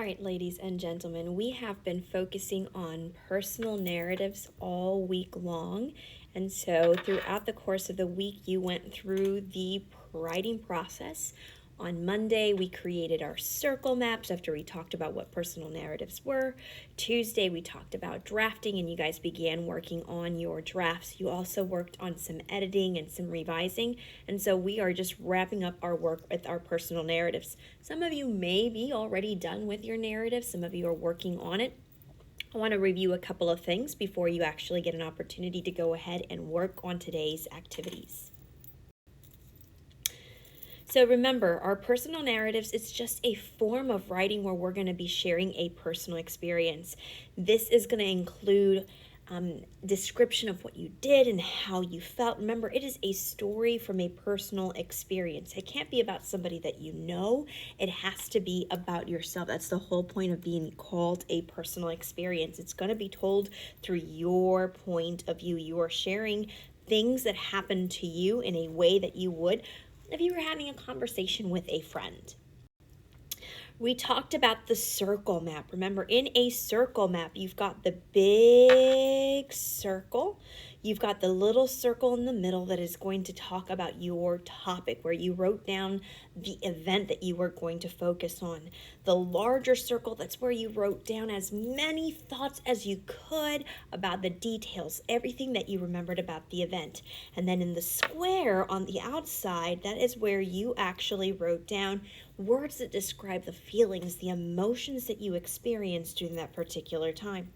right, ladies and gentlemen, we have been focusing on personal narratives all week long. And so, throughout the course of the week, you went through the writing process. On Monday, we created our circle maps after we talked about what personal narratives were. Tuesday, we talked about drafting, and you guys began working on your drafts. You also worked on some editing and some revising. And so, we are just wrapping up our work with our personal narratives. Some of you may be already done with your narrative, some of you are working on it. I want to review a couple of things before you actually get an opportunity to go ahead and work on today's activities. So remember, our personal narratives, it's just a form of writing where we're going to be sharing a personal experience. This is going to include description of what you did and how you felt. Remember, it is a story from a personal experience. It can't be about somebody that you know. It has to be about yourself. That's the whole point of being called a personal experience. It's going to be told through your point of view. You are sharing things that happened to you in a way that you would if you were having a conversation with a friend. We talked about the circle map. Remember, in a circle map, you've got the big circle. You've got the little circle in the middle that is going to talk about your topic, where you wrote down the event that you were going to focus on. The larger circle, that's where you wrote down as many thoughts as you could about the details, everything that you remembered about the event. And then in the square on the outside, that is where you actually wrote down words that describe the feelings, the emotions that you experienced during that particular time.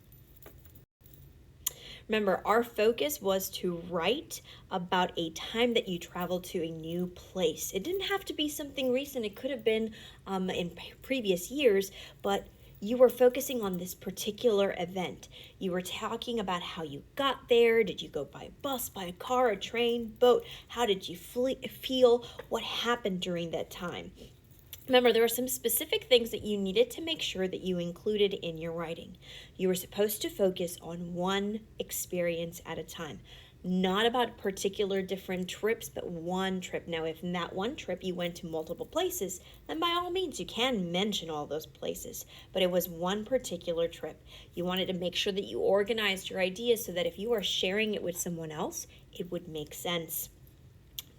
Remember, our focus was to write about a time that you traveled to a new place. It didn't have to be something recent. It could have been in previous years, but you were focusing on this particular event. You were talking about how you got there. Did you go by bus, by a car, a train, boat? How did you feel? What happened during that time? Remember, there were some specific things that you needed to make sure that you included in your writing. You were supposed to focus on one experience at a time, not about particular different trips, but one trip. Now, if in that one trip you went to multiple places, then by all means you can mention all those places, but it was one particular trip. You wanted to make sure that you organized your ideas so that if you are sharing it with someone else, it would make sense.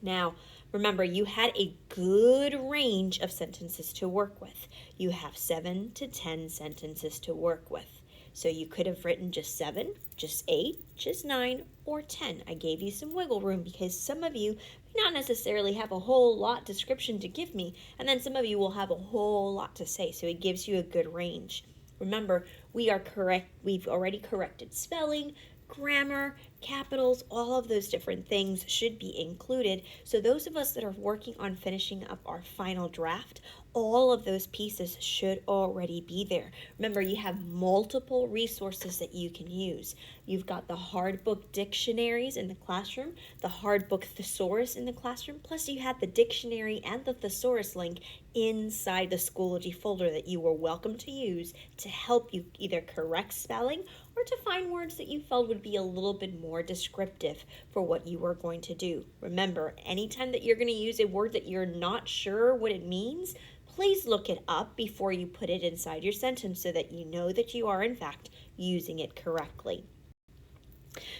Now, remember, you had a good range of sentences to work with. You have 7 to 10 sentences to work with. So you could have written just 7, just 8, just 9, or 10. I gave you some wiggle room because some of you may not necessarily have a whole lot description to give me, and then some of you will have a whole lot to say, so it gives you a good range. Remember, we've already corrected spelling, grammar, capitals, all of those different things should be included. So those of us that are working on finishing up our final draft, all of those pieces should already be there. Remember, you have multiple resources that you can use. You've got the hard book dictionaries in the classroom, the hard book thesaurus in the classroom, plus you had the dictionary and the thesaurus link inside the Schoology folder that you were welcome to use to help you either correct spelling or to find words that you felt would be a little bit more descriptive for what you were going to do. Remember, anytime that you're going to use a word that you're not sure what it means, please look it up before you put it inside your sentence so that you know that you are in fact using it correctly.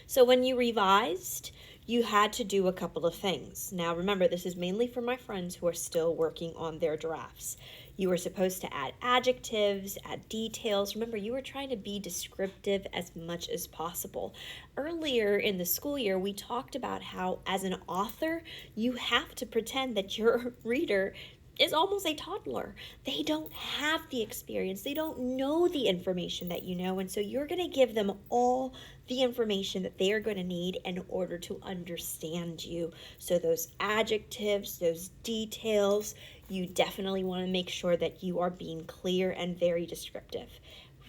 So when you revised, you had to do a couple of things. Now remember, this is mainly for my friends who are still working on their drafts. You were supposed to add adjectives, add details. Remember, you were trying to be descriptive as much as possible. Earlier in the school year, we talked about how as an author, you have to pretend that your reader is almost a toddler. They don't have the experience. They don't know the information that you know. And so you're going to give them all the information that they are going to need in order to understand you. So those adjectives, those details, you definitely want to make sure that you are being clear and very descriptive.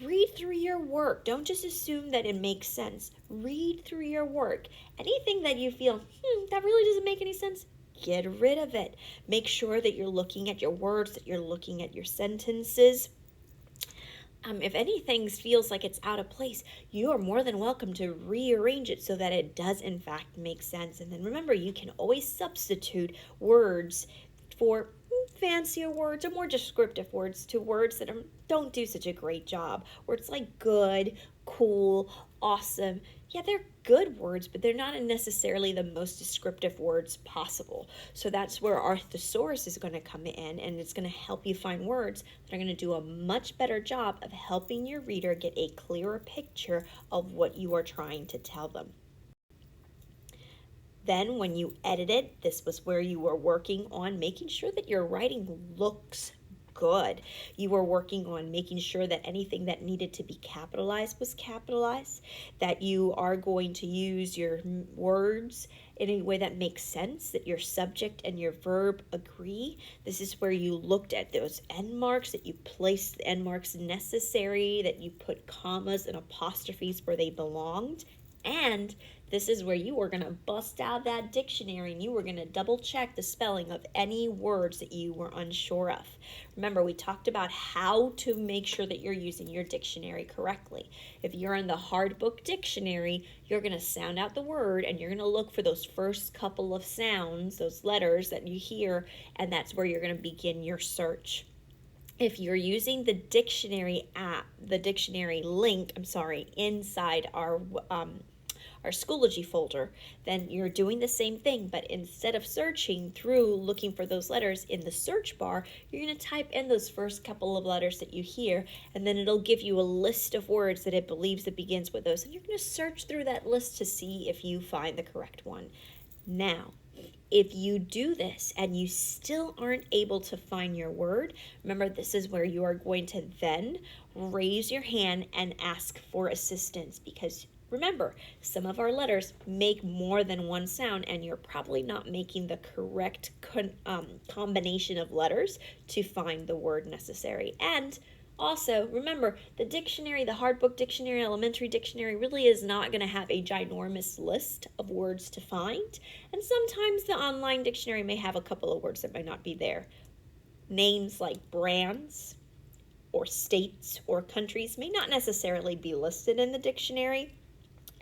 Read through your work. Don't just assume that it makes sense. Read through your work. Anything that you feel, that really doesn't make any sense, get rid of it. Make sure that you're looking at your words, that you're looking at your sentences. If anything feels like it's out of place, you are more than welcome to rearrange it so that it does in fact make sense. And then remember, you can always substitute words for fancier words or more descriptive words to words that don't do such a great job. Words like good, cool, awesome. Yeah, they're good words, but they're not necessarily the most descriptive words possible. So that's where our thesaurus is going to come in, and it's going to help you find words that are going to do a much better job of helping your reader get a clearer picture of what you are trying to tell them. Then when you edit it, this was where you were working on making sure that your writing looks good. You were working on making sure that anything that needed to be capitalized was capitalized, that you are going to use your words in a way that makes sense, that your subject and your verb agree. This is where you looked at those end marks, that you placed the end marks necessary, that you put commas and apostrophes where they belonged. And this is where you were going to bust out that dictionary and you were going to double check the spelling of any words that you were unsure of. Remember, we talked about how to make sure that you're using your dictionary correctly. If you're in the hard book dictionary, you're going to sound out the word and you're going to look for those first couple of sounds, those letters that you hear, and that's where you're going to begin your search. If you're using the dictionary app, the dictionary link, inside our Schoology folder, then you're doing the same thing, but instead of searching through looking for those letters in the search bar, you're going to type in those first couple of letters that you hear, and then it'll give you a list of words that it believes that begins with those, and you're going to search through that list to see if you find the correct one. Now, if you do this and you still aren't able to find your word, remember this is where you are going to then raise your hand and ask for assistance, because remember, some of our letters make more than one sound and you're probably not making the correct combination of letters to find the word necessary. And also, remember, the dictionary, the hard book dictionary, elementary dictionary, really is not going to have a ginormous list of words to find. And sometimes the online dictionary may have a couple of words that might not be there. Names like brands or states or countries may not necessarily be listed in the dictionary.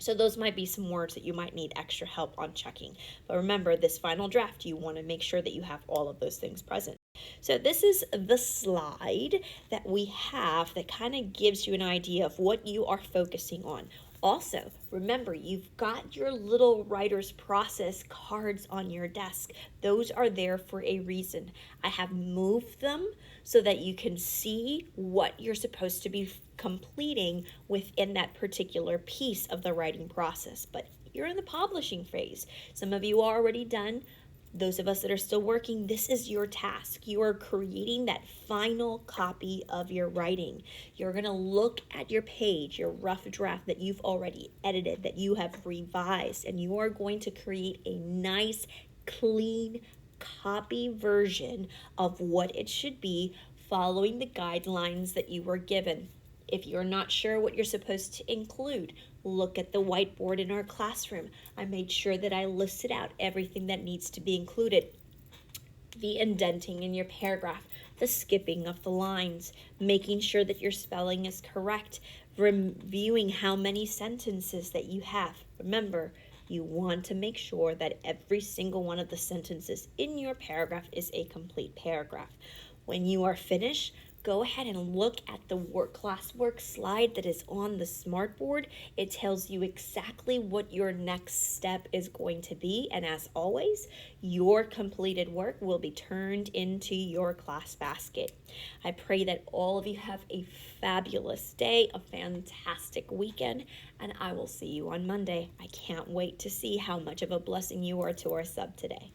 So those might be some words that you might need extra help on checking. But remember, this final draft, you want to make sure that you have all of those things present. So this is the slide that we have that kind of gives you an idea of what you are focusing on. Also, remember, you've got your little writer's process cards on your desk. Those are there for a reason. I have moved them so that you can see what you're supposed to be completing within that particular piece of the writing process. But you're in the publishing phase. Some of you are already done. Those of us that are still working, this is your task. You are creating that final copy of your writing. You're going to look at your page, your rough draft that you've already edited, that you have revised, and you are going to create a nice, clean copy version of what it should be, following the guidelines that you were given. If you're not sure what you're supposed to include, look at the whiteboard in our classroom. I made sure that I listed out everything that needs to be included. The indenting in your paragraph, the skipping of the lines, making sure that your spelling is correct, reviewing how many sentences that you have. Remember, you want to make sure that every single one of the sentences in your paragraph is a complete paragraph. When you are finished, go ahead and look at the classwork slide that is on the smartboard. It tells you exactly what your next step is going to be. And as always, your completed work will be turned into your class basket. I pray that all of you have a fabulous day, a fantastic weekend, and I will see you on Monday. I can't wait to see how much of a blessing you are to our sub today.